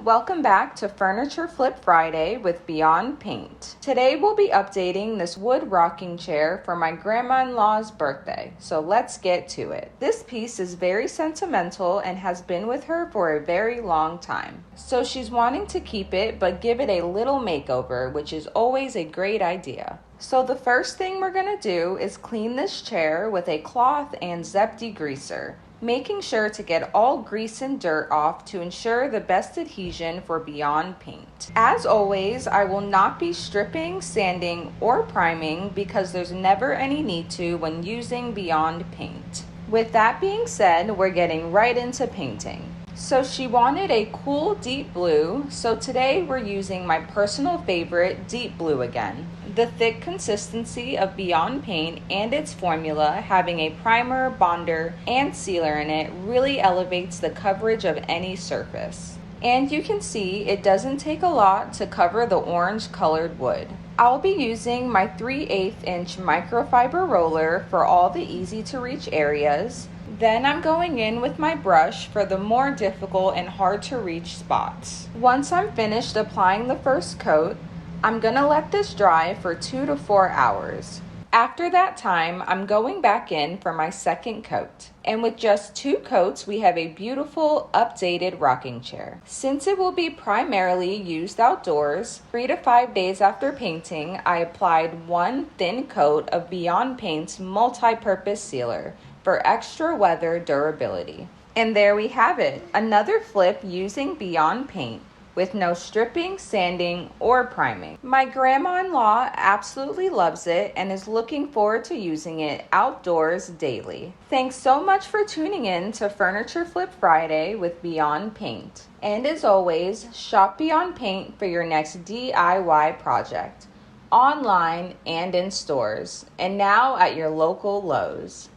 welcome back to Furniture Flip Friday with Beyond Paint. Today we'll be updating this wood rocking chair for my grandma-in-law's birthday, so let's get to it. This piece is very sentimental and has been with her for a very long time. So she's wanting to keep it but give it a little makeover, which is always a great idea. So the first thing we're going to do is clean this chair with a cloth and Zep degreaser, making sure to get all grease and dirt off to ensure the best adhesion for Beyond Paint. As always, I will not be stripping, sanding, or priming because there's never any need to when using Beyond Paint. With that being said, we're getting right into painting. So she wanted a cool deep blue, so today we're using my personal favorite, deep blue again. The thick consistency of Beyond Paint and its formula having a primer, bonder, and sealer in it really elevates the coverage of any surface. And you can see it doesn't take a lot to cover the orange colored wood. I'll be using my 3/8 inch microfiber roller for all the easy to reach areas. Then I'm going in with my brush for the more difficult and hard to reach spots. Once I'm finished applying the first coat, I'm gonna let this dry for 2 to 4 hours. After that time, I'm going back in for my second coat. And with just 2 coats, we have a beautiful, updated rocking chair. Since it will be primarily used outdoors, 3 to 5 days after painting, I applied 1 thin coat of Beyond Paint's multi-purpose sealer for extra weather durability. And there we have it, another flip using Beyond Paint, with no stripping, sanding, or priming. My grandma-in-law absolutely loves it and is looking forward to using it outdoors daily. Thanks so much for tuning in to Furniture Flip Friday with Beyond Paint. And as always, shop Beyond Paint for your next DIY project, online and in stores, and now at your local Lowe's.